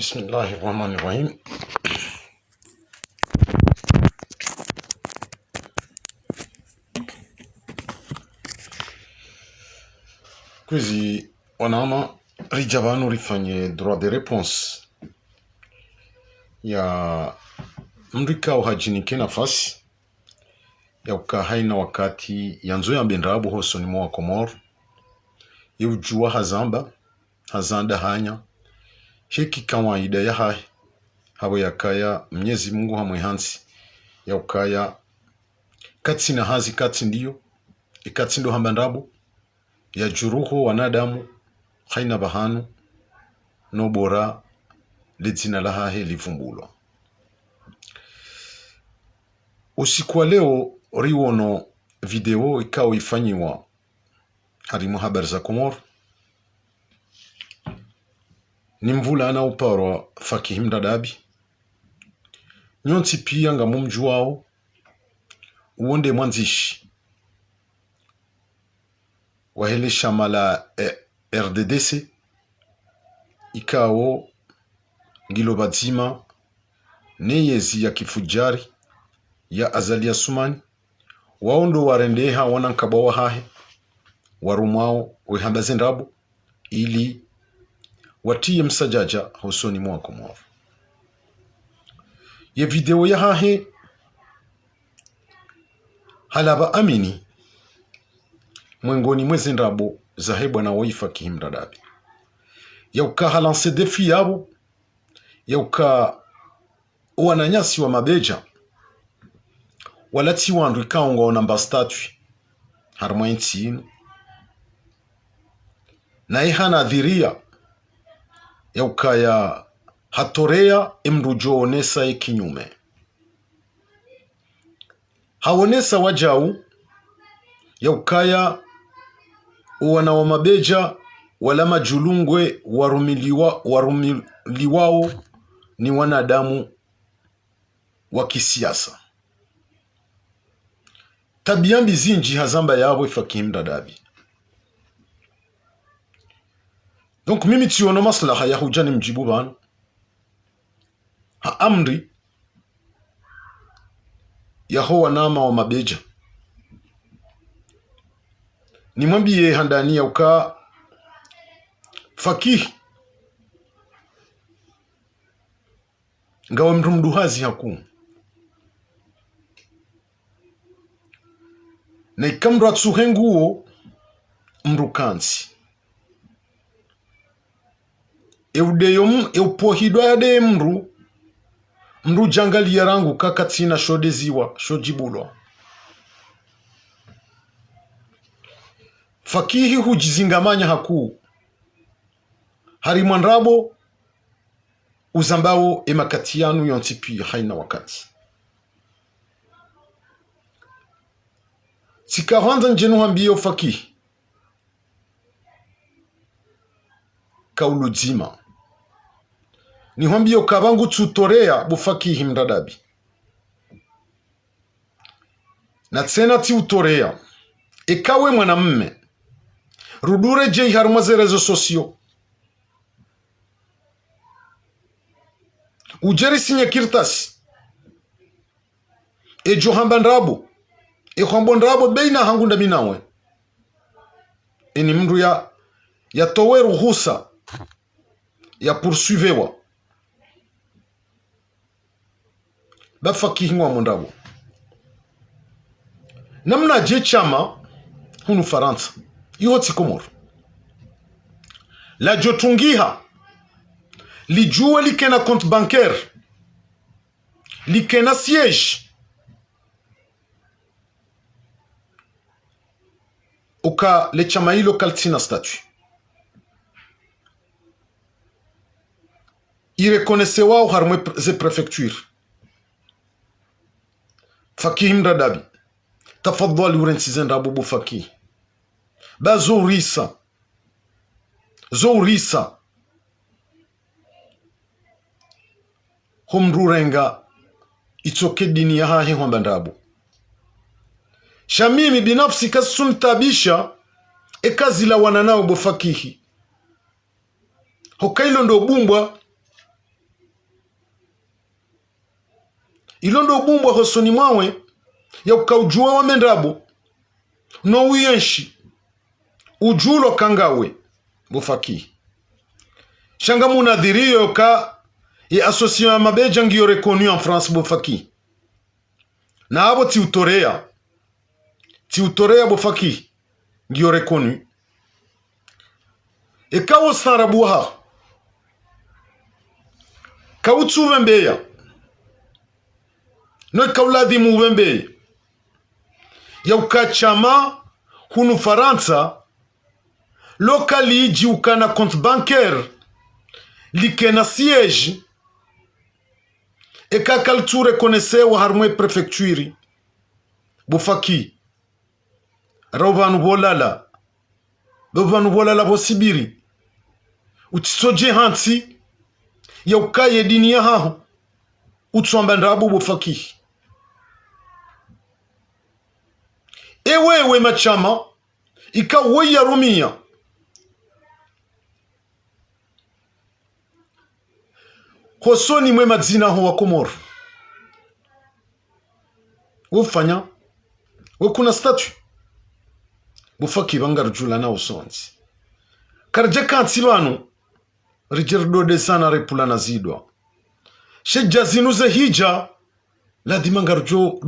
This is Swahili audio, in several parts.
Bismillahirrahmanirrahim. Kwezi wanama rijabanu rifanye droit de réponse ya mrika uhajinike nafasi ya ukahaina wakati yanzo ya bendrabu hoso ni mwa Komoro yujua hazanda hanya heki kawaida ya hai habo yakaya Mwenyezi Mungu hamwe hansi ya ukaya katsi na hazi katsi ndiyo ikatsi ndo hambandrabu ya juruho wanadamu haina bahanu no bora ledzina la hahe livumbulwa. Usiku wa leo riwono video ikao ifanyiwa harimo habari za Komoro ni mvula na uparwa Fakih Mdadabi nyonsi pia nga mumju wao uonde mwanzishi wahele shamala RDDC ikao ngilo bazima neyezi ya kifujari ya Azalia Sumani waondo warendeha wanankabawa hahe warumwao wehambaze ndabu ili watie msajaja hosoni mwa Komoro. Ye video ya hahe halaba amini mwengoni mwezi ndabu zahebwa na waifa Fakih Mdadabi ya uka lance defi yabo ya uka wananyasi wa mabeja walati wandu ikaongo namba statue harma intinu na ihana dhiria ya ukaya hatorea emrujo onesa ikinyume haonesa wajau ya ukaya wana wa mabeja wala majulungwe warumiliwao ni wanadamu wa kisiasa. Tabiambi zinji hazamba yabo Fakih Mdadabi. Donc mimi tiono maslaha ya hujani mjibu banu ha amri ya ho wanama wa mabeja ni mwambie handani ya uka Fakih ngawa mrumduhazi haku na ikamra tsuhenguo mrukansi eupohidwa ya de mru jangali ya rangu kakatsina shodeziwa shojibulwa Fakihi hujizingamanya haku harimwandrabo uzambao emakatianu yontipi haina wakati sikahwanza njenu hambio Fakih kauludzima ni hambio kabangu tutorea bu Fakih Mdadabi na tsena ti utorea ikawe mwanamme rudure jei harumaze rezo sosio ujeri sinye kirtasi ejo hambandrabu ehambondrabu beina hangunda minawe eni mndu ya towe ruhusa ya poursuivewa ba Fakih ngwa mondrabu namna je chama hunu Faransa ihoti Komoro la jotungiha lijue likena compte bancaire likena siège uka le chama hilo kaltina statut irekonese wao harmwe ze prefecture Fakih Mdadabi tafadhali urensize ndabu bu Fakih ba zourisa humrurenga itoke dini ya hahe hwambandabu shamimi binafsi kasuntabisha ekazila wananao bu Fakihi hokailo ndo bumbwa ilondo bumbwa hosoni mwawe ya ukaujua wa mendrabo no uyenshi ujulo kangawe bufaki shanga munadhirio ka ya association ya mabeja ngiyo reconnu en France bufaki na abo tiutorea bufaki ngiyo reconnu ekawo sarabuha kautsu wembeya no kauladhimu wembeya ya ukachama hunu Faransa lokali jiukana compte bancaire likena siège eka kaltu reconnaissé wa harmwe prefecture bufaki rawbanu bolala bosibiri utsoje hansi ya ukaye dini ya haho utswamba ndabu bufaki ewewe machama ikawe ya rumia hosoni mwe madzina ho wa Komoro ufanya kuna statue bufaki bangarjula na usonzi karje kansi banu rijerdo de sana repula na zidwa sheja zinuze hija ladima ngarjo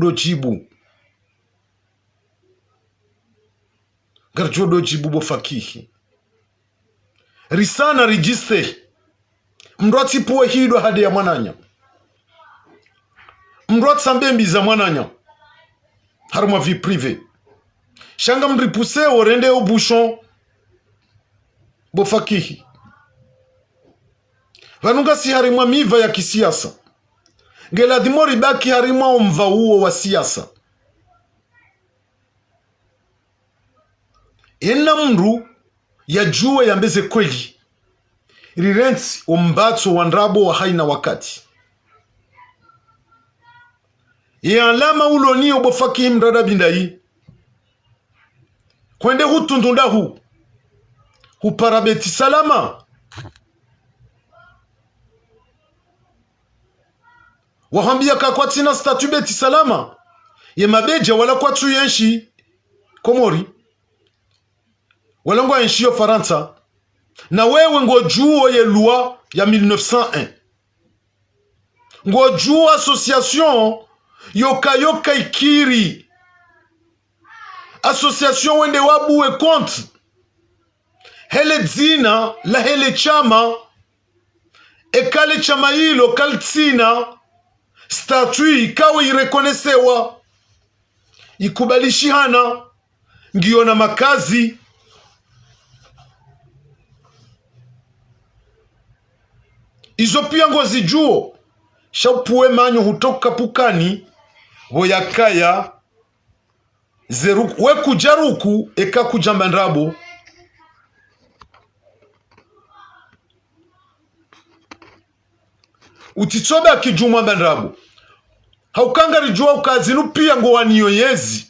dojibu bufaki risana register mrwati puwe hidwa hadi ya mwananya mrwati sambembi za mwananya haruma vie privé shanga mripuse orende au bouchon bofaki vanunga si harimwa miva ya kisiasa ngeladhimori baki harimwa omva uo wa siasa ena mndu ya juwe ya mbeze kweli rirensi ombatso wandrabo wa haina wakati ya alama uloni obofaki mrada bindai kwende hutundunda huparabeti salama wahambia kakwatina statu beti salama ye mabeja wala kwatu yenshi Komori wala ngwa yenshi yo Faransa na wewe ngojuo ye loi ya 1901 ngojuo association yoka ikiri association wende wabuwe compte hele dzina la hele chama ekale chama hilo kaltsina statui ikawe irekonesewa ikubalishihana ngiyo na makazi izo pia ngozi juo shaupuwe manyo hutoka pukani voyakaya zeruku we kujaruku eka kujamba ndrabo utitsoba kijumwa bandrabo haukangari jua ukazinu pia ngowaniyo yezi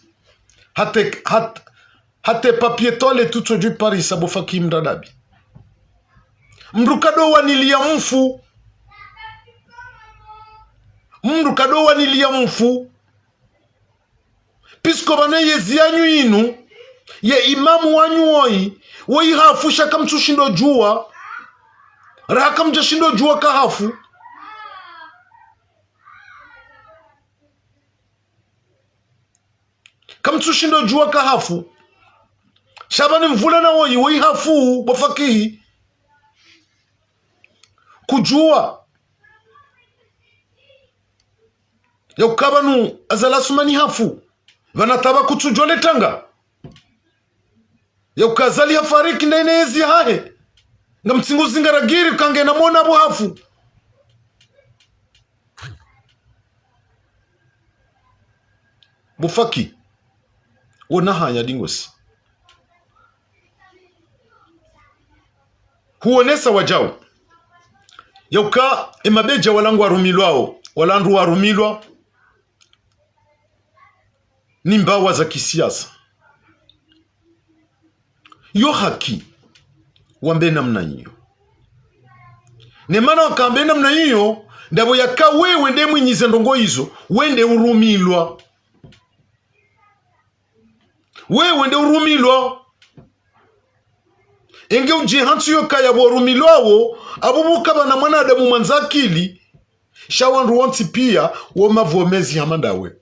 hate papietole tuto du Paris abofaki mdadabi mrukado wanilia mfu pisko bane yezi yanyu inu ye imamu wanyu woi hafusha kamtushindo jua raka mjashindo jua kahafu kamtushindo jua kahafu shabani mvula na woi hafu bofakihi kujua ya ukabanu azalasumani hafu vanataba kutujole tanga ya ukazali hafariki ndaine yezi hahe nga mtsingu zingaragiri kange na mona abu hafu bufaki wona haya dingosi huonesa wajao yauka emabeja walangu warumilwao walandu warumilwa ni mbawa za kisiasa yo haki wambe namna hiyo ne mana wakambe namna hiyo ndabo yaka wewe nde mwinyize ndongo hizo wende urumilwa. Wewe nde urumilwa. Enge ujihantu yoka ya warumilwawo abubuka bana mwanadamu manzakili shawandu wanti pia wamavomezi hamandawe.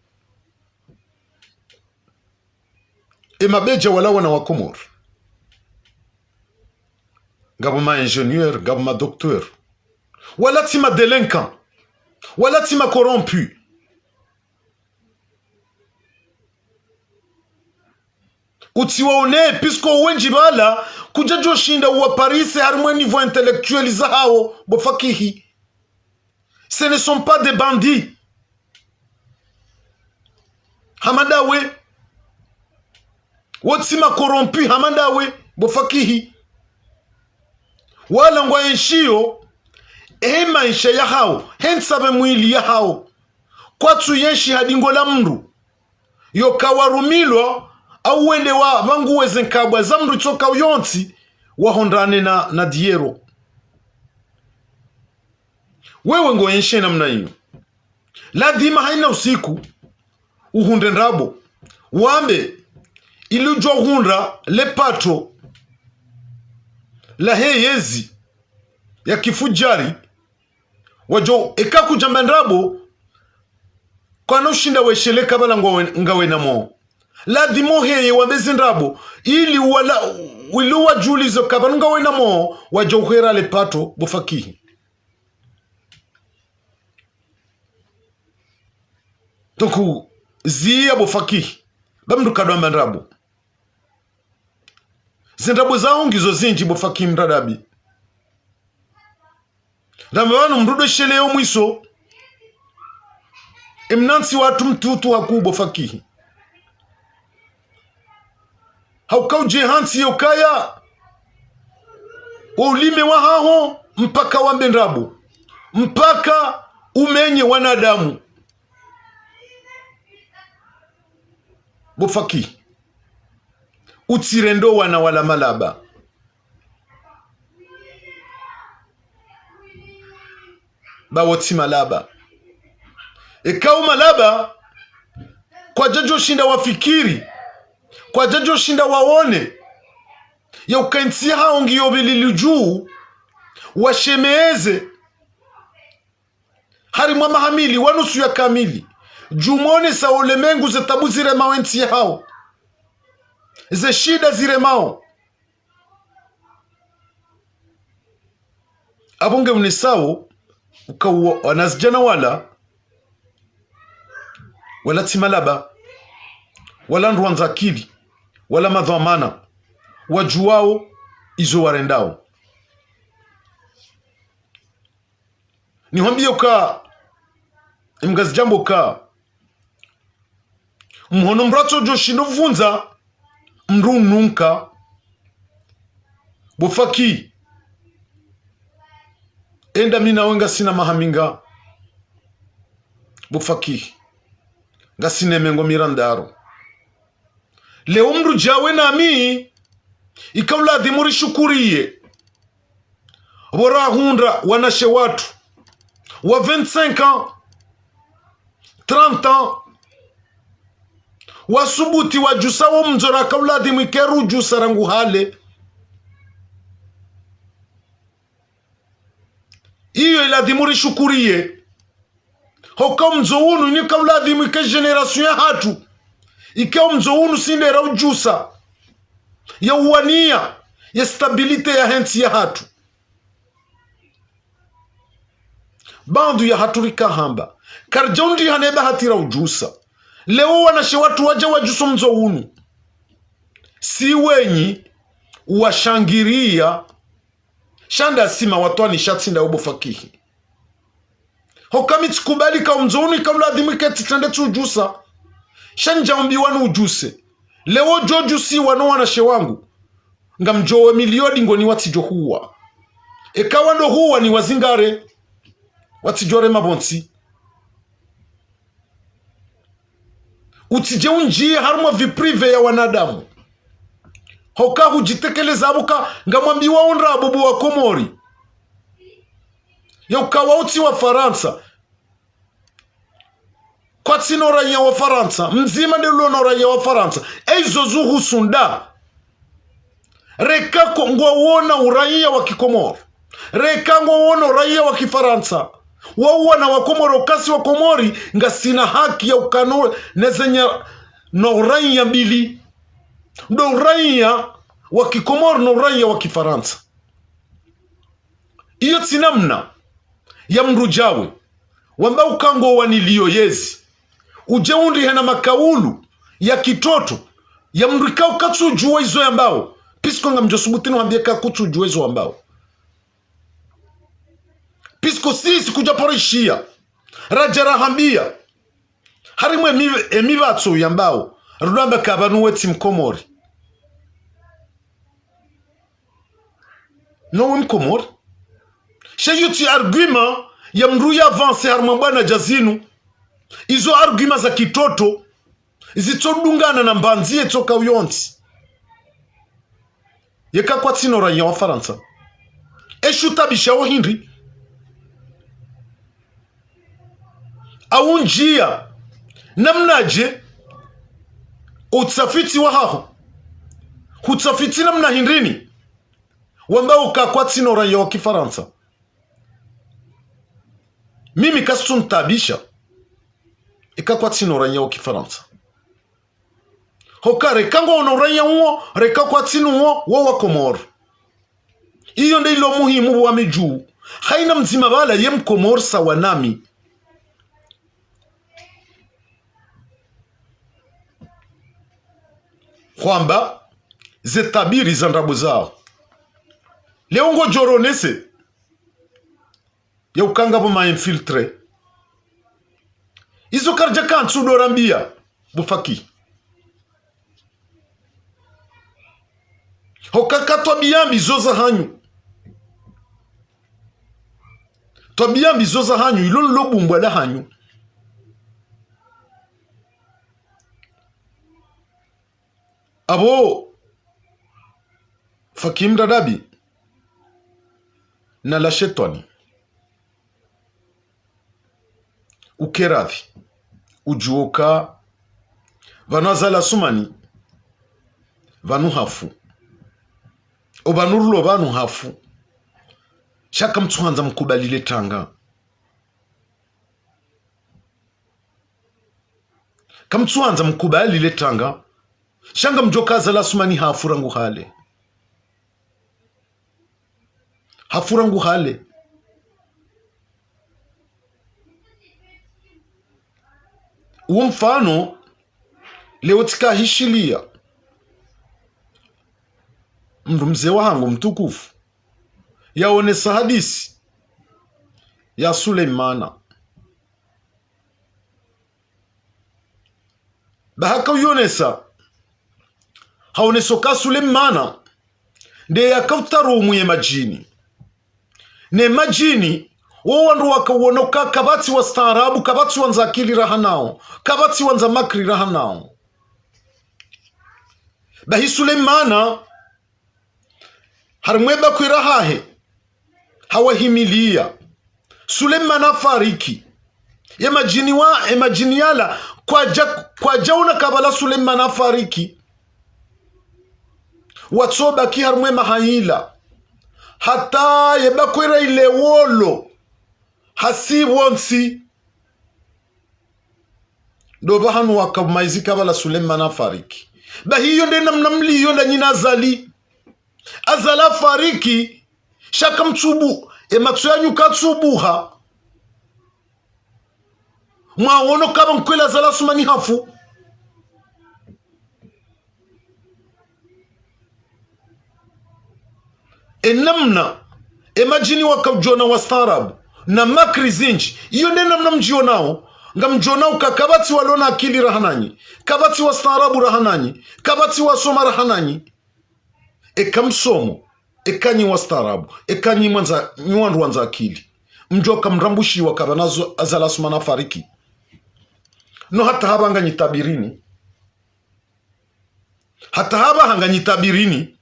Mabeja wala wana wa Komor. Ngabo ma ingénieur, ngabo ma docteur. Wala ti ma délinquant. Wala ti ma corrompu. Utiwaone pisko wenji bala kujajo shinda wa Paris harmoni niveau intellectuel za hao bofakihi. Ce ne sont pas des bandits. Hamadawe. Wotsima corrompu hamandawe bofakihi. Wala ngwa enshio maisha ya hao hensabe mwili ya hao kwatu yenshi hadingo la mndu yokawarumilwa au wende wa vanguwe zenkabwa za mndu choka uyonti wahondane na diero. Wewe ngo enshe namna hiyo ladhima haina usiku uhunde nrabo wambe ilujwa hunda le pato la heyezi ya kifujari wajo eka kujamba nrabo kwa no shinda wesheleka bala ngawe na mo ladhimo heye wabezi nrabo ili wala wiluwa julizo kabanu ngawe na mo wajo uhera le pato bufakihi. Toku ziya bufakihi bamdu kadwamba nrabo zindrabo zao ngizo zinji bufakihi mradabi. Ramawanu mrudo sheleo mwiso imnansi watu mtutu hakubo fakihi. Haukau jehansi yokaya ulime wa haho mpaka wambe ndrabo mpaka umenye wanadamu bufaki utirendo wana wala malaba. Bawoti malaba ekau malaba kwa jajo shinda wafikiri kwa jajo shinda waone ya ukaintia haongi yobilili juu washemeeze hari mwa mahamili wanusu ya kamili jumone sa ulemengu ze tabu zire mawenti hao ze shida zire mao abunge unisao ukawa wanazijana wala timalaba wala nruanza akili wala madhamana wajuao izo warendao. Niwambie uka imgazi jambo ka mhono mrato joshindo vunza mru nunka bufaki enda mina wenga sina mahaminga bufaki ngasine mengo mirandaro leo mru jawe nami ikaula dhimuri shukuriye wora hundra wanashe watu wa 25 ans 30 ans wasubuti wajusawo mzora kaula dhimikeru jusarangu hale iyo ila dhimuri shukuriye hoka mzounu ni kaula dhimike generation ya hatu ikao mzounu sindera ujusa ya uwania ya stabilite ya hensi ya hatu bandu ya haturika hamba karjaundi haneba hatira ujusa leo wanashe watu waja wajuso mzounu si wenyi washangiria shanda sima watwani shatsinda ubo fakihi hokami tukubali ka mzounu ikawula adhimike titende tujusa shanja wanu ujuse leo joju si wano wanashe wangu nga mjowe miliodi ngoni watijo huwa ekawa ndo huwa ni wazingare watijore mabonsi utije unjie haruma viprive ya wanadamu hoka hujitekeleza abuka nga mwambiwa unra bubu wa Komori ya ukawauti wa Faransa kwa tino raia wa Faransa mzima ndilo na raia wa Faransa eizo zuhu sunda reka ngwawona uraia wa Kikomoro reka ngwawona uraia wa Kifaransa wawana wa Komoro kasi wa Komori nga sina haki ya ukano nezenya na uraia mbili ndo uraia wa Kikomoro na uraia wa Kifaransa. Iyo tinamna ya mrujawe wamba ukango wanilio yezi ujeundi hena makaulu ya kitoto ya mrika ukatsu ujua izo yambao pisko nga mjosubutino hambia kakutsu ujua izo yambao pisko sisi kujaporishia rajara hambia harimwe emibatsu yambao rudamba kabanuwe timkomori no mkomori shayuti argument ya mruya avance harmambana jazinu izo argument za kitoto zitodungana na mbanzie toka uyonti yeka kwa tino raia wa Faransa eshutabisha wa Henry au njia namnaje utafiti wa haho utafiti namna Henry wambao kwa tino raia wa Kifaransa mimi kasun tabisha ikakwa tino raia wa Kifaransa hoka rekango ono raia uo reka kwa tino uo wa Komoro. Iyo ndilo muhimu wa mejuu haina mzima bala ye Mkomoro sawa nami kwamba zetabiri za ndabu zao leo ngo joronese ya ukanga buma infiltre izo karja kansu dorambia bufaki hokaka tobiyambi zoza hanyu tobiyambi zoza hanyu ilo lobumbwa la hanyu abo fakim dadabi na la shetani ukeravi ujuoka vanazala sumani vanu hafu obanurulo vanu hafu shaka mtuhanza mkubalile tanga kamtuhanza mkubalile tanga shanga mjokaza la sumani hafu rangu hale hafu rangu hale uo mfano leo tika hishilia mndu mzee wangu mtukufu yaonesa hadisi ya Suleimana bahaka uyonesa haonesoka Suleimana nde yakaftaru muye majini ne majini wandu wakawuonoka kabati wa staarabu kabati wanza akili rahanao kabati wanza makri rahanao bahi Suleimana harimweba kwirahahe hawahimilia Suleimana fariki emajini yala kwa jauna kabala Suleimana fariki watsoba ki harimwe mahayila hata yeba kwira ile wolo hasibonsi doba hanu wakamaizi kabala Suleimana fariki bahiyo nde namnamliyo nda nyina azala fariki shaka mtsubu ematsuyanyu katsubuha mwawono kaba mkwela zala sumani hafu enamna emajini wakajona wastarabu na makri zinji iyo nde namna mjionao nga mjonao kakabati walona akili rahananyi kabati wastarabu rahananyi kabati wasoma rahananyi ekamsomo ekanyi wastarabu ekanyi nywandu wanza akili mjoka mrambushi wakabanazo azala sumana fariki no hata haba hanga nyitabirini hata haba hanga nyitabirini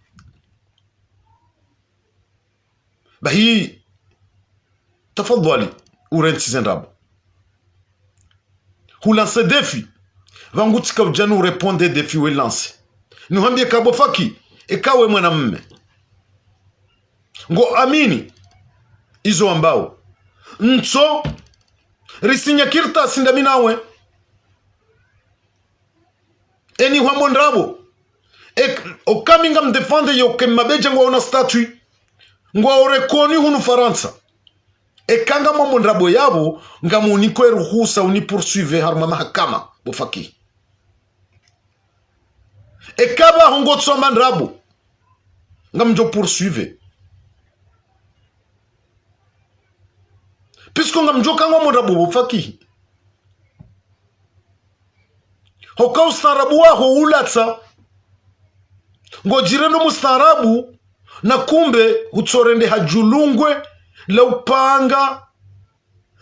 bahi tafadhali urenti zendrabo hulance defi vangutika ujanu ureponde defi we lance nuhambie kabo faki ekawe mwanamume ngo amini izo ambao nso risinya kirta sindaminawe eni wambo ndrabo okaminga mdefende yoke mabeja ngwa ona statue ngwa orekoni hunu Faransa ekanga mambo ndrabo yabo nga muniko eruhusa uni poursuivre harma mahakama bofaki ekaba hongo tsoma ndrabo nga mjo poursuivre puisque nga mjo kangwa ndrabo bofaki hoka ustarabu waho ulatsa ngo jirendo mustarabu na kumbe utsorende hajulungwe la upanga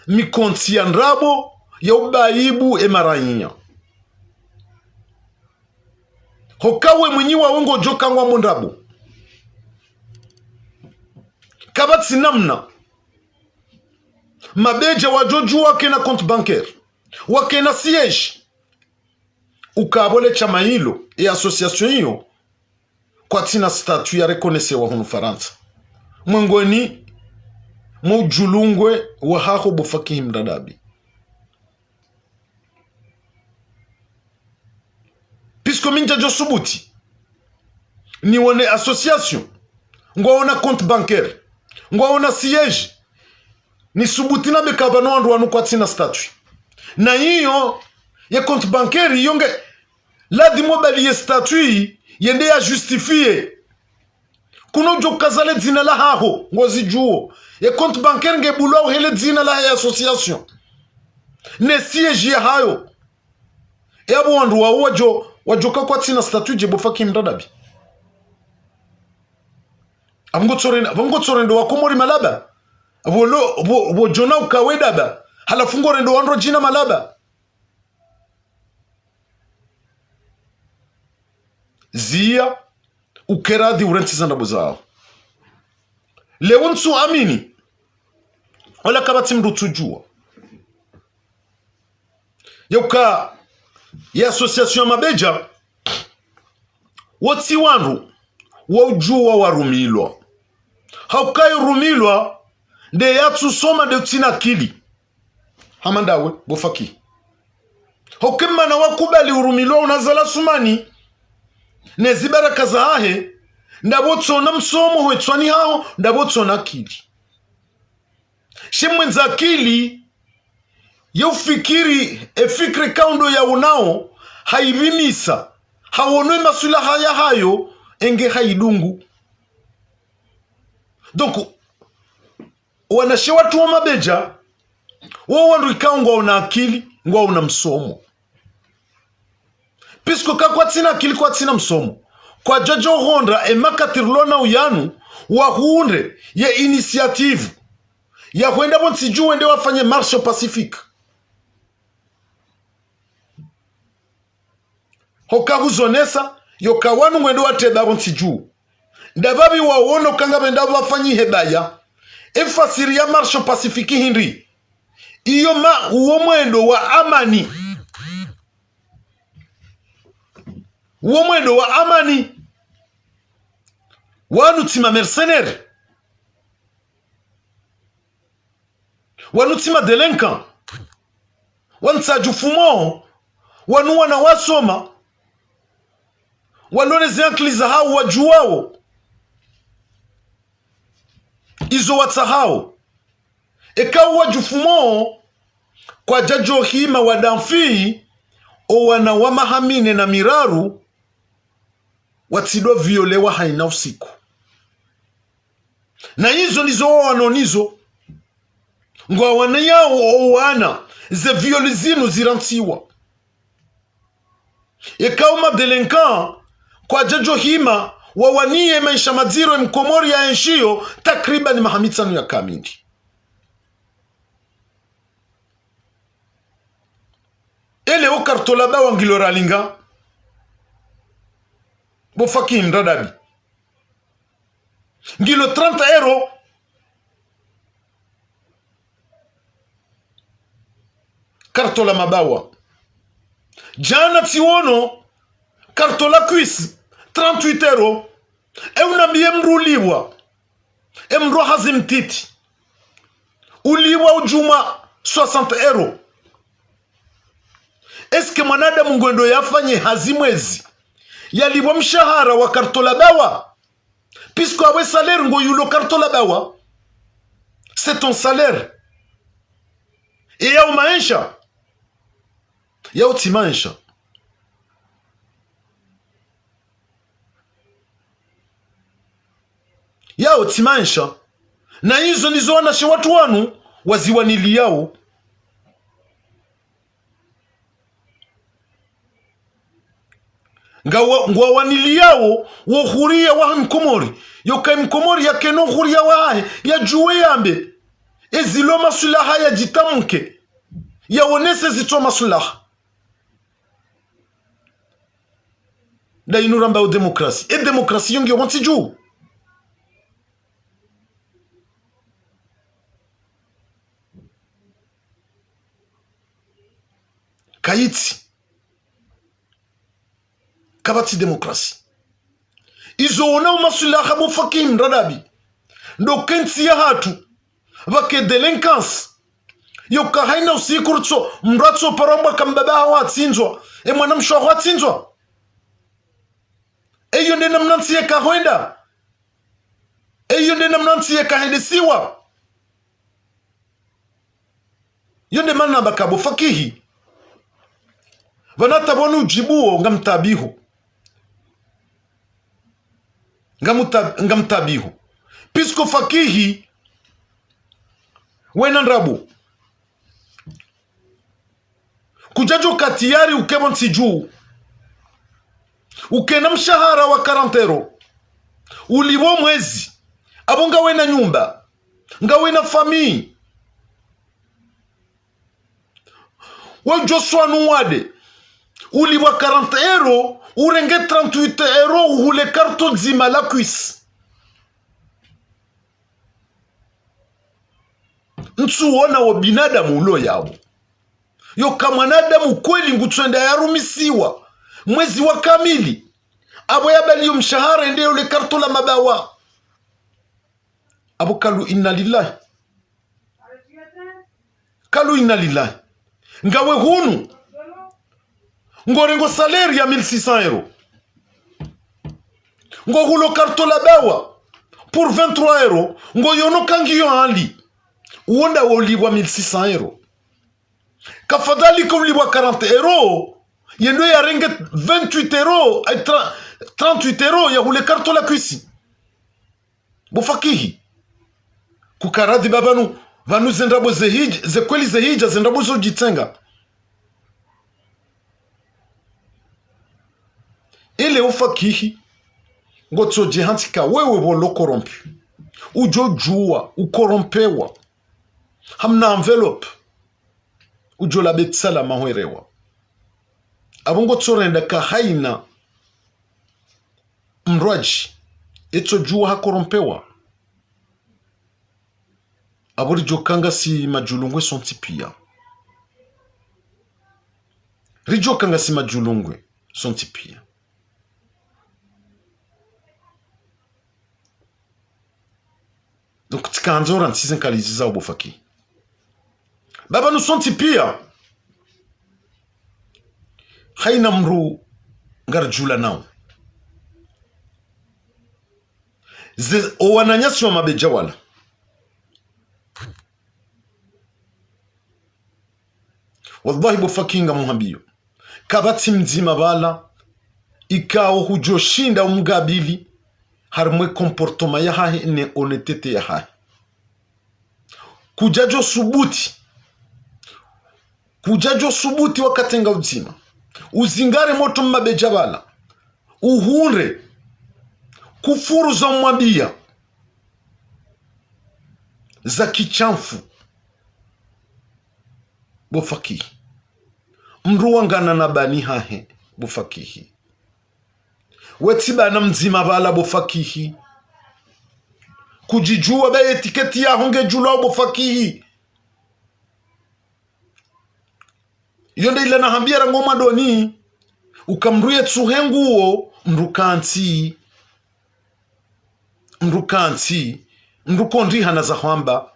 mikonti ya ndrabo ya ubaibu emarayinya hokawe mwenyiwa wengo joka ngwa mondrabo kabati namna mabeja wajoju wake na compte bancaire wake na siège ukabole chama hilo e association hiyo kwa tina statut ya rekonese wa hunu Faransa mwengoni mujulungwe wa haho bofaki mdadabi puisque minja jo subuti ni wone association ngwaona compte bancaire ngwaona siège ni subuti na bekabano wandu wanu kwa tina statut na hiyo ya compte bancaire yonge ladi mobali ya statut yende ya justifie kuno jo kazale dzina la haho ngozi juo ya compte bancaire nge bulo hele dzina la ya association ne siège ya hayo yabo wandu wajoka kwa tina statut je bofaki mdadabi abongo tsorendo wakomori malaba bo jona ukawedaba halafungo rendo wandro jina malaba zia ukeradhi urenti zandabo zao leo nsu amini wala kabati mdu tujua yoka ya association mabeja woti wandu wajua warumilwa haukai rumilwa de yatsu soma de tina kili hamandawe bofaki hokema na wakubali urumilwa unazala sumani nezibaraka zahe ndabotsona msomo hwetswani hao ndabotsona akili shemwenza akili yaufikiri efikri kaundo ya unao haibimisa hawonwe masula haya hayo enge haidungu donc wanashe watu wa mabeja wao wandu ikao ngwa una akili ngwa una msomo pisko kakwa tina akili kwa tina msomo kwa jojo honda emakatirlona uyanu wahunde ye initiative ya huenda bonsi juu wende wafanye marche pacifique hoka huzonesa yoka wanu wende wateda bonsi juu ndababi wawono kanga benda wafanyi hebaya efasiri ya marche pacifique hindi iyo uwo mwendo wa amani uwo mwendo wa amani wanutima mercenaire wanutima delinquant wansaju fumo wanuwa na wasoma wanoneze ankliza hao wajuwao izo watsahao ekau wajufumo kwa jajo hima wadamfi o wana wamahamine na miraru watsidwa violewa haina usiku na hizo nizo wanonizo ngwa wana yao o wana ze viole zinu zirantiwa ekau madelinquant kwa jajo hima wawanie maisha madziro mkomori ya enshio takriban mahamitsanu ya kamindi ele okartolaba wangiloralinga bofaki mdadabi ngilo 30 euro karto la mabawa. Jana tiono karto la cuisse 38 euros. E unambie mru liwa. E mru hazim titi. Uliwa ujuma 60 euros. Eske mwanadamu ngwendo yafanye hazimwezi yaliwa mshahara wa karto la bawa? Puisque awe salaire ngo yulo karto la bawa. C'est ton salaire. Et yao maisha. Yao ti maisha. Yao ti maisha. Na hizo nizo wanashe watu wanu waziwanili yao. Ngwa wanili yao wohuria wa mkomori. Yoka mkomori ya keno huria wa hae ya juwe yambe. Ezilo masulaha ya jitamuke. Ya onese zito masulaha. Da inuramba o demokrasi. E demokrasi yongi wanti juu. Kayiti. Kabati demokrasi. Izo ona umasulaha mufakim radabi. Ndo kenti ya hatu. Vake delinquance. Yoka haina usikurutso. Mratso paramba kambaba hawa atsinzwa. E mwanamshwa hawa atsinzwa. Eyo nde namnansi ya kahoenda. Eyo nde namnansi ya kahedesiwa. Yonde mana bakabo fakihi. Vanata wanu jibuo ngamtabihu. Ngamtabihu. Pisko fakihi. Wena nrabu. Kujajo katiyari ukebon sijuu. Ukena mshahara wa 40 euro. Uliwo mwezi. Abo nga wena nyumba. Nga wena famii. Wajoswa nuwade. Uliwa 40 euro. Urenge 38 euro. Uhule karto zima la cuisse. Ntuona wa binadamu ulo yao. Yoka mwanadamu kweli ngutuenda yarumisiwa. Mwezi wa kamili. Abo yabali mshahara ende ule karto la mabawa. Abo kalu inna lillahi. Kalu inna lillahi. Ngawe hunu. Ngorengo salaire ya 1600 euro. Ngo hulo karto la bawa. Pour 23 euro. Ngo yono kangiyo hali. Uonda woliwa 1600 euro. Kafadhali kuliwa 40 euro. Yendo ya renge 28 euro. 38 euro ya hule karto la kuisi. Bufakihi. Kukaradhi babanu. Vanu zendrabo zekweli zehija zendrabo zo jitenga. Ile ufakihi. Ngotso jihantika wewe wolo korompi. Ujo juwa. Ukorompewa. Hamna envelope. Ujo la betsala mahwerewa. Abongo tsorenda ka haina mrwaji. Eto juwa hakorompewa. Abori jokanga si majulungwe sontipia. Rijokanga si majulungwe sontipia. Donc tikanzora ntizen kaliziza ubufaki. Baba nu sontipia. Haina mru ngarjula nao. Owananyasi wa mabeja wala. Wallahi bufakinga muhambiyo. Kabati mzima bala. Ikao hujoshinda umgabili. Harmwe komportoma ya hahe ne onetete ya hahe. Kujajo subuti. Kujajo subuti wakatenga uzima. Uzingare moto mabeja bala. Uhunre. Kufuru za mwabia. Za kichamfu. Bufakihi. Mruwangana na bani hahe. Bufakihi. Wetiba na mzima bala bufakihi. Kujijua ba etiketi ya honge jula bufakihi. yonde ila nahambia rangoma doni ukamruye tsuhenguo mrukanti mrukondi hana za hwamba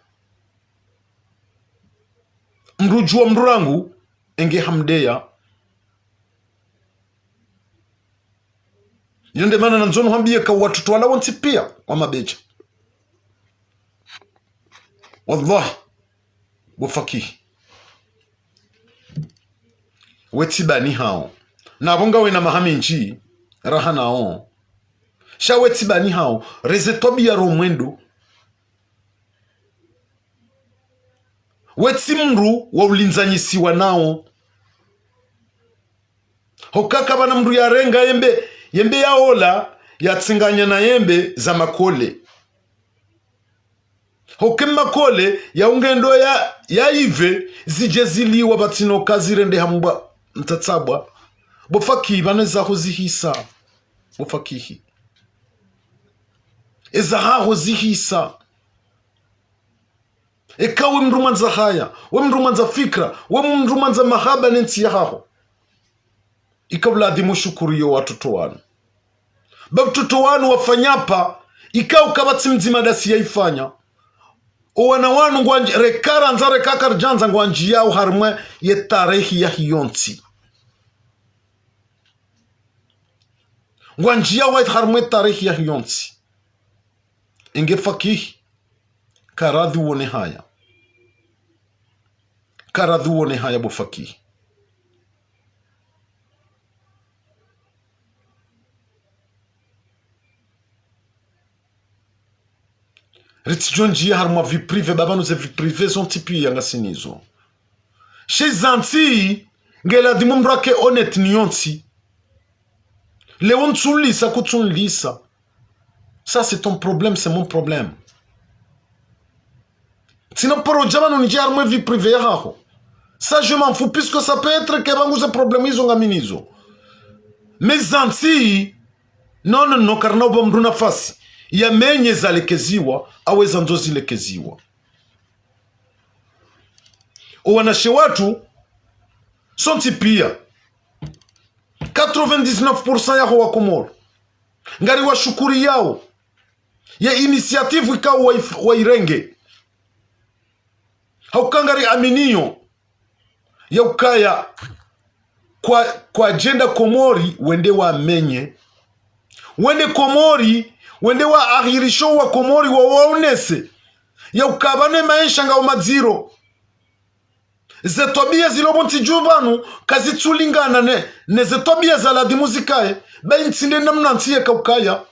mrujua mrurangu enge hamdeya yonde mana nanzono hambia ka watoto wala wanti pia kwa mabecha wallahi bufakihi wetibani hao na bonga wena mahami nchi raha nao sha wetibani hao reze tobia romwendo wetimru wa ulinzanyisiwa nao hokaka bana mru ya renga yembe ya ola ya tsinganya na yembe za makole hokem makole ya ungendo ya ive zijeziliwa batino kazirende hamba mtatsabwa bofaki baneza hozihisa bofakihi ezaha zihisa ekawe mrumanza haya we mrumanza fikra we mrumanza mahaba nensi yaho ikawladhimu shukuru yo watoto wanu batoto wanu wafanyapa ikau kabatsi mzima dasi yaifanya owana wanu ngwanji rekara nzare kakar janza ngwanji yao harmwe ye tarehi ya hiyonsi ngwanji yao harmwe tarehi ya hiyonsi inge fakihi karadhi wone haya bofakihi ritijonji harmwa vi prive babanu ze vi prive son tipi yanga sinizo chez anti ngela dimumbrake honnête nionti leon tsulisa kutsunlisa ça c'est ton problème, c'est mon problème. Sinon pour jamano ni harmwa vi prive yaho ça je m'en fous puisque ça peut être que bangu ze problème izo ngaminizo mais anti non karna bomruna fasi ya menye zalekeziwa aweza nzo zilekeziwa uwanashe watu sonti pia 99% yaho wa Komoro ngari wa shukuri yao ya initiative ikawa wairenge haukangari aminio ya ukaya kwa agenda Komori wende wa menye wende Komori wende wa ahirisho wa Komori wa waonese ya ukabane maisha nga umadziro zetobia zilobonti jubanu kazi tulingana ne zetobia za ladi muzikae ba intinde namna ntiye kaukaya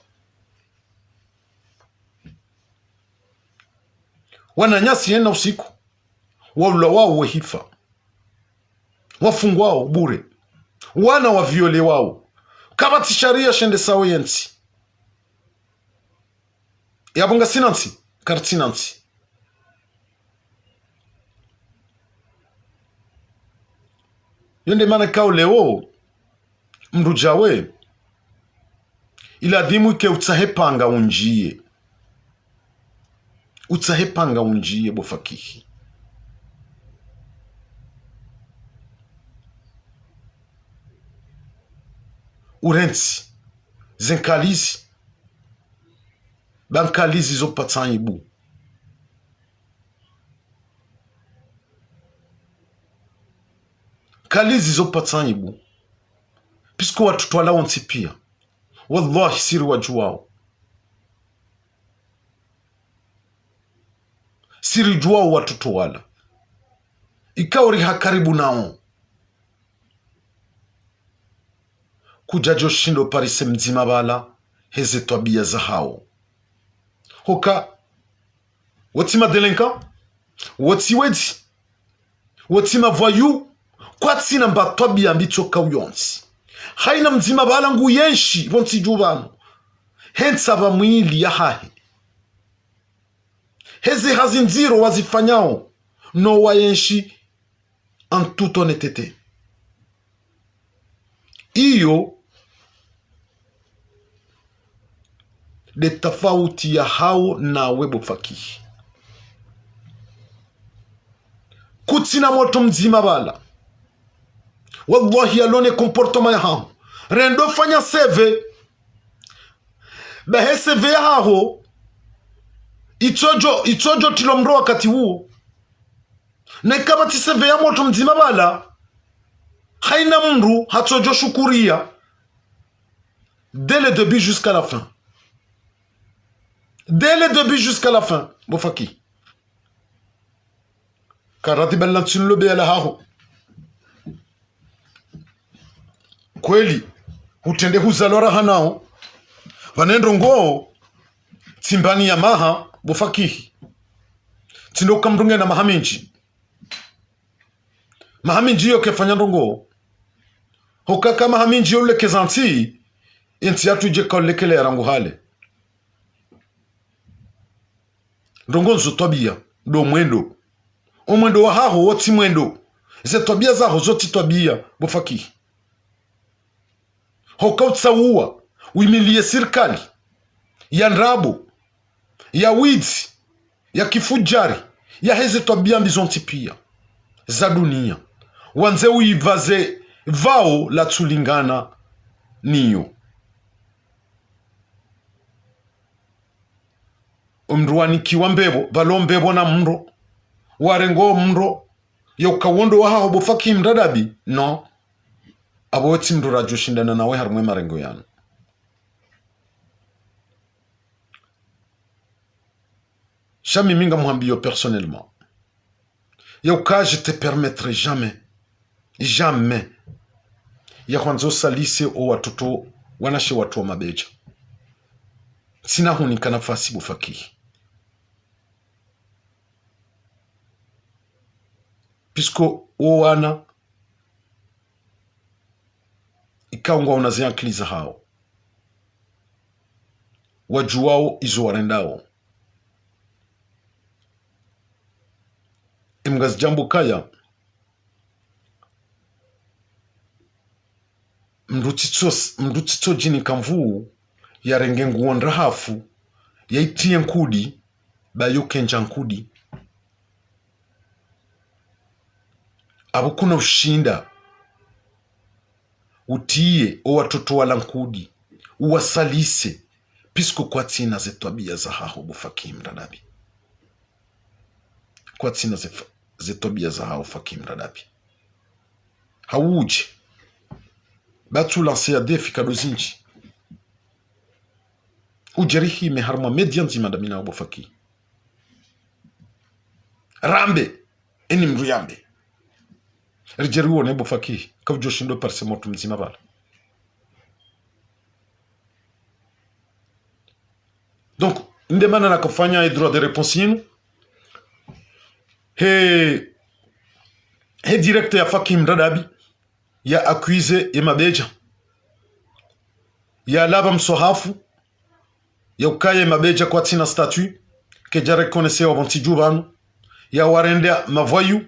wananyasi yena usiku waula wao wehifa wafungwao bure wana wa viole wao kabati sharia shende sawe yensi yabonga sinansi kartinansi yonde mana kao leo mrujawe iladhimu ke utsahepanga unjie bofakihi urensi zenkalizi bankalizi zo patsanyibu kalizi zo patsanyibu pisko watoto wala onti pia wallahi siri wajuwao siri juwao watoto wala ikawri hakaribu nao kujajo shindo parise mzima bala heze twabia za hao hoka watima delinka watiwedi watima voyou kwatsina mba twabia mbitoka uyonsi haina mzima bala ngu yenshi bonti jubano hensa ba mwili ya hahe heze hazinziro wazifanyao no wayenshi en toute honnêteté iyo de tofauti ya hao na webo fakihi kutina moto mzima bala wallahi alone comportement ya hao rendo fanya seve bahe seve ya hao itojo tilomro wakati huo na kama ti seve ya moto mzima bala haina mru hatojo shukuria dès le début jusqu'à la fin. Dès le début jusqu'à la fin. Bofaki. Karati balantsin lobe ala haho. Kweli. Utende huzalora hanao. Vanendo ngo. Timbani ya maha. Bofaki. Tindo kamrunge na mahaminji. Mahaminji yo kefanya ndongo. Hokaka mahaminji yo leke zanti. Inti yatu je kolekele ya rangu hale. Ndongonzo tobia. Do mwendo. Omwendo wa haho woti mwendo. Ze tobia zaho zoti tobia. Bofaki. Hoka utsaua. Uimilie sirkali. Ya nrabo. Ya wizi. Ya kifujari. Ya heze tobia mbizonti pia. Za dunia. Wanze uivaze vao la tulingana niyo. Umruani kiwa mbebo, balo mbebo na mro. Warengo mro. Yoka wondo wa hao bofaki mdadabi. No. Abo weti mro rajo shindana nawe harumwe marengo yanu. Jamais minga muhambio personnellement. Yoka je te permettrai jamais. Jamais. Ya kwanzo salise o watoto wanashe watu wa mabeja. Sina hunika nafasi bofaki. Pisko o wana ikaungwa unazi akili za hao. Wajuwao izo warendao. Imgaz jambo kaya. Mdutito jini kamvuu ya rengengu wandrahafu ya itie nkudi bayo kenja nkudi. Abo kuna ushinda utie o watoto wala nkudi uwasalise pisko kwa tina zetwabia za haho bufaki mradabi. Kwa tina zetwabia za haho faki mradabi. Hawuji batu lanse ya defi kadozinji ujerihi meharma median zimadamina bufaki. Rambe eni mruyambe. Rijeri uone bofaki kawjo shindo parse motu mzima bala. Donc ndemana na kufanya i droit de réponse yinu he directeur ya faki mradabi ya accusé ya mabeja ya laba msohafu ya ukaye mabeja kwa tina statut ke ja reconnaissé wa bontijubanu ya warenda mavoyu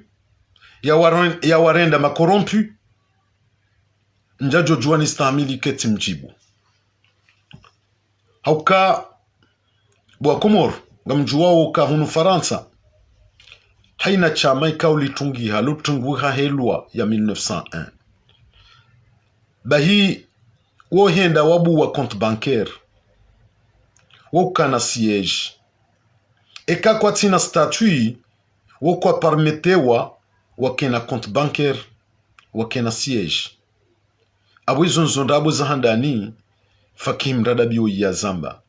ya warenda makorompu njajo juani stamili keti mjibu. Hauka bwa Komoro ngamjuwao ka hunu Faransa haina chama ikauli tungi halutungu helwa ya 1901. Bahi wohenda wabu wa compte bancaire woka na siège eka kwa tina statut wokwa parmetewa wakena compte bancaire wakena siège abo izo nzondabo za handani fakim radabio ya zamba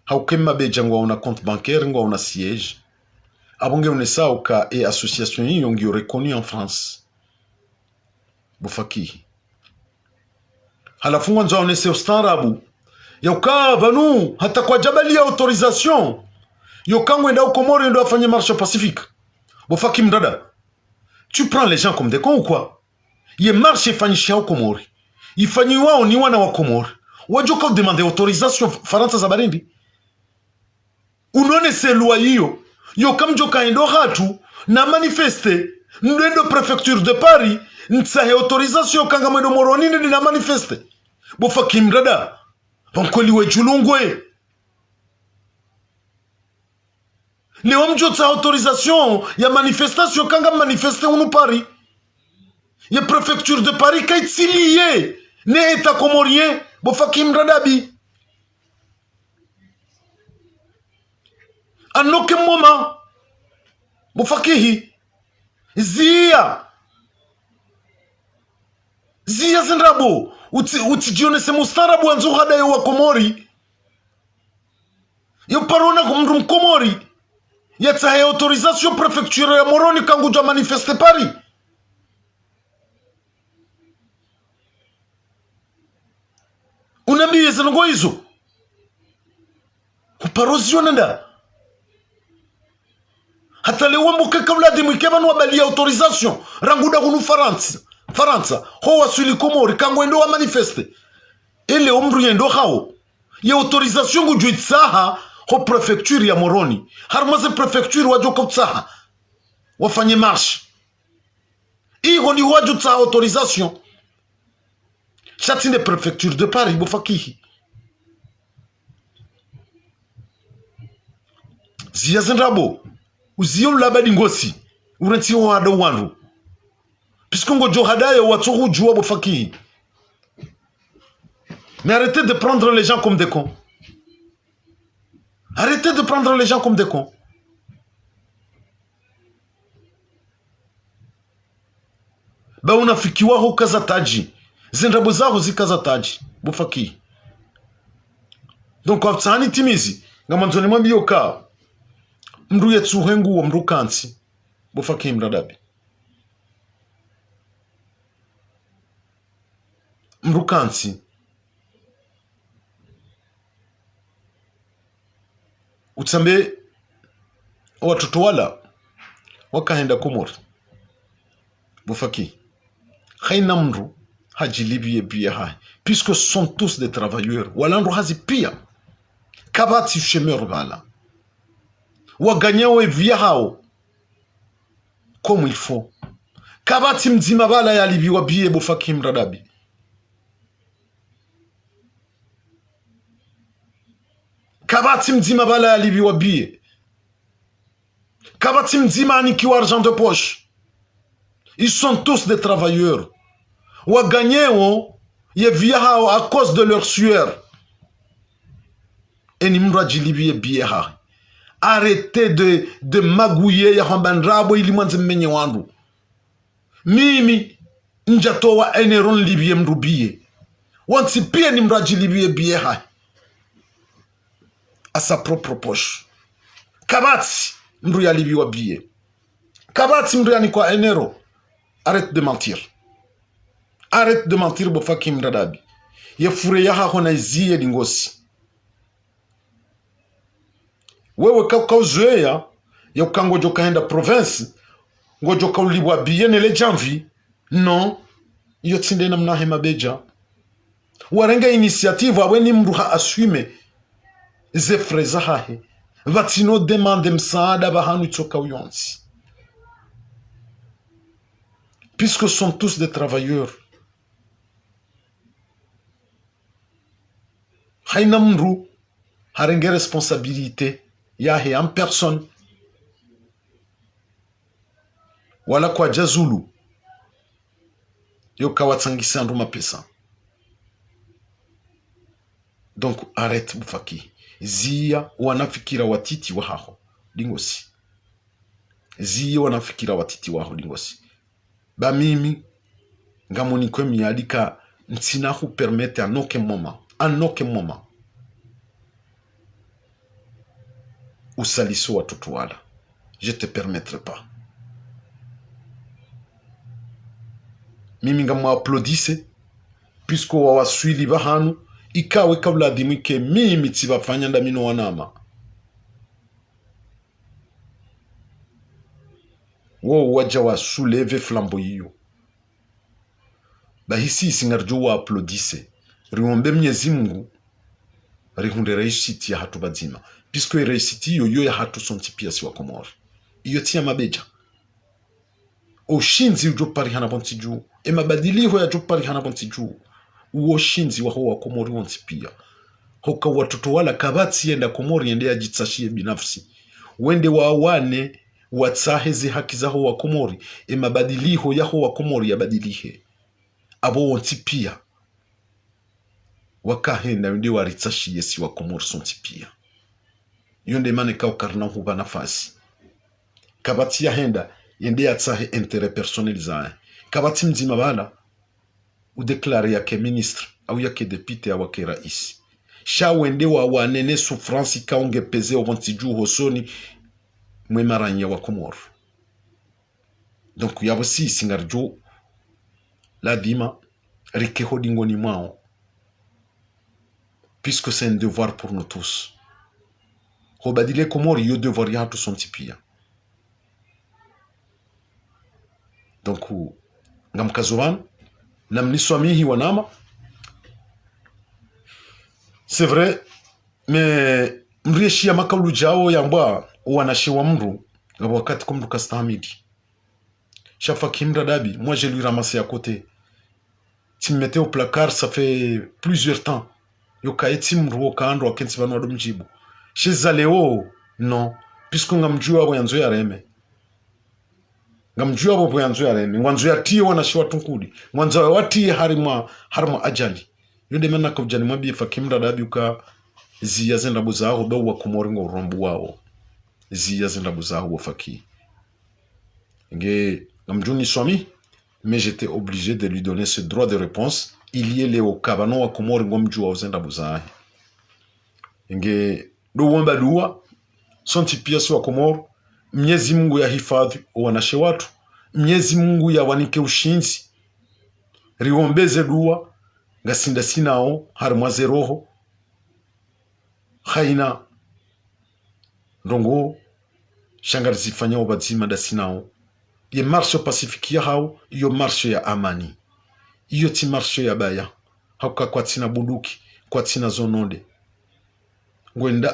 haukema beja ngwa una compte bancaire ngwa una siège abonge unesa uka e association yi yongi reconnu en France bufaki halafu ngwa unese ustarabu yoka banu hata kwa jabali ya autorisation yoka ngwenda ukomori ndo afanye marche pacifique bufaki mdada. Tu prends les gens comme des cons ou quoi? Ye marche fanyisha au Komori. Ifanyiwa oni wana wa Komori. Wajoka demander autorisation Faransa za barindi. Unone se loi hiyo. Yo kamjoka endo hatu na manifeste. Ndendo préfecture de Paris. Ntsahe autorisation kanga mwendo moronini ni na manifeste. Bofa kimrada. Bankoli we julungwe. Leo mjota autorisation ya manifestation kanga manifeste unu Paris. ya préfecture de Paris kaitsiliye ne état comorien bofaki mradabi anoke moma bofakihi zia zindrabo utijione se mustarabu wanzu hada yo wa Komori yo parona kumru mkomori yatahe autorisation préfecture ya Moroni kanguja manifeste Paris unambiye zanongo hizo uparozi nenda hata leo mbuke kabla dimwike banu wabali autorisation ranguda kunu Faransa ho wasuli Komori kango endo wa manifeste ele omru yendo hao ya autorisation gujitsaha ho préfecture ya Moroni harmaze préfecture wajoko tsaha wafanye marche iho ni wajutsa autorisation chatine préfecture de Paris bofakihi zia zendrabo uzio labadi ngosi uranti wada wandu puisqu'on go hadayo watsohu juwa bofakihi. Mais arrêtez de prendre les gens comme des cons. Arrêtez de prendre les gens comme des cons. Ba unafikiwa ho kazataji zendrabo zaho zikazataji bufaki. Donc aftsani timizi ngamanzoni mwambiyo ka mru yetsuhengu wa mru kansi bufaki mradabi mru kansi utsambe watoto wala wakahenda Komori bufaki khaina mru hajilibiye pia hai puisque sont tous des travailleurs walandro hazi pia kabati chemeur bala waganyawe via hao comme il faut kabati mzima bala ya libiwa biye bufaki mradabi kabati mzima bala ya libiwa biye kabati mzima anikiwa argent de poche. Ils sont tous des travailleurs. Waganyeo ye viahao à cause de leur sueur. Et nimra jilibiye biyeha. Arrêtez de magouiller ya hambandrabo ili mwanze mmenye wandu. Mimi njatowa eneron libiye mrubiye. Wansi pia nimra jilibiye biyeha. À sa propre poche. Kabati mru ya libiwa biye. Kabati mru ya ni kwa enero. Arrête de mentir. Arrête de mentir bofaki mradabi. Ye fure yaha hona iziye lingosi. Wewe kauzoea ya ukango joka henda province ngojo kaulibwa biye nele janvi. Non. Iyo tsinde na mnahe mabeja. Warenga initiative aweni mruha assume ze freza hahe. Vatino demande msaada bahanu choka uyonsi. Puisque sont tous des travailleurs. Haina mru harenge responsabilité yahe en personne. Wala kwa jazulu yo kawatsangisa nduma pesa. Donc arrête bufaki. Zia wanafikira watiti waho dingosi. Zia wanafikira watiti waho dingosi. Ba mimi ngamoni kwe mialika ntina hu permette en aucun moment usaliso watoto wala. Je te permettrai pas. Mimi ngamu applaudisse puisque wawaswili bahanu ikawe kabla dimike mimi tibafanya ndamino wanama. Wo waja wa souleve flamboyo. Bahisi singarjo wa applaudisse. Riombe Mwenyezi Mungu rihunde reisiti ya hatu bazima. Puisque reisiti yo ya hatu sonti pia si wa Komori. Iyo tia mabeja. Oshinzi ujo pari hana bonti juu. E mabadiliho ya jo pari hana bonti juu. Uo shinzi wa hoa Komori wanti pia. Hoka watoto wala kabati yenda Komori yende ya jitsashie binafsi. Wende wa awane watsahe haki zaho wa Komori mabadiliho yaho wa Komori yabadilihe abo wonti pia wakahenda ndi waritsashi yesi wa Komori sonti pia yonde mane ka ukarna huba nafasi kabati ya henda yende yatsahe intérêt personnel zae kabati mzima bala udeklare yake ministre au yake député au yake rais sha wende wa wanene souffrance kaunge peze wantiju hosoni mwe maranya wa Komoro. Donc yabo si singarjo la dima rike hodingoni mwao puisque c'est un devoir pour nous tous. Hobadile Komori yo devoir ya hatu sonti pia. Donc ngamkazovan namniswamihi wanama. C'est vrai, mais mrieshi ya makaulu jao yamba wanashewa mru wakati kumru kastahamidi. Chaque Kimra Dabi, moi je lui ramassé à côté. Tu me mettais au placard, ça fait plusieurs temps. Yoka etim ruoka andro akensi bano adomjibu. Chez Zaleo, non. Puisque ngamjua wa yanzo ya reme. Ngamjua wa yanzo ya reme. Wanzo ya tiye wanashewa tunkudi. Wanzo ya wati harima ajali. Yode mena kujani mwabi fa Kimra Dabi uka ziya zenda buzaho do wa Komoringo rombu wao. Ziya zenda buzaho wa faki. Nge Namjouni Swami, mais j'étais obligé de lui donner ce droit de réponse. Il y est Léo Kabano à Komori Ngomjou au Zendabuzahi. Nge Luwamba Dua, son tipia wa Komoro, Mnyezi Mungu ya hifadhi wanashe watu, Mnyezi Mungu ya wanike ushinzi, Riombeze Dua, Gasinda Sinao, Harmaze Roho, Haina, Ndongo, Shangarizifanya Obadzima da Sinao. Ye marche pacifique ya hao, iyo marche ya amani. Iyo ti marche ya baya. Hauka kwa tina bunduki, kwa tina zononde.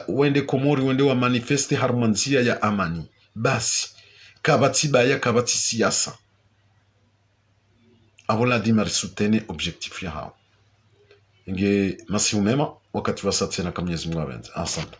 Wende Komori, wende wa manifeste harmanzia ya amani. Basi, kabati baya, kabati siyasa. Avola di marisutene objectif ya hao. Nge masi umema, wakati wasatena kamnyezi Mungu awenze. Asante.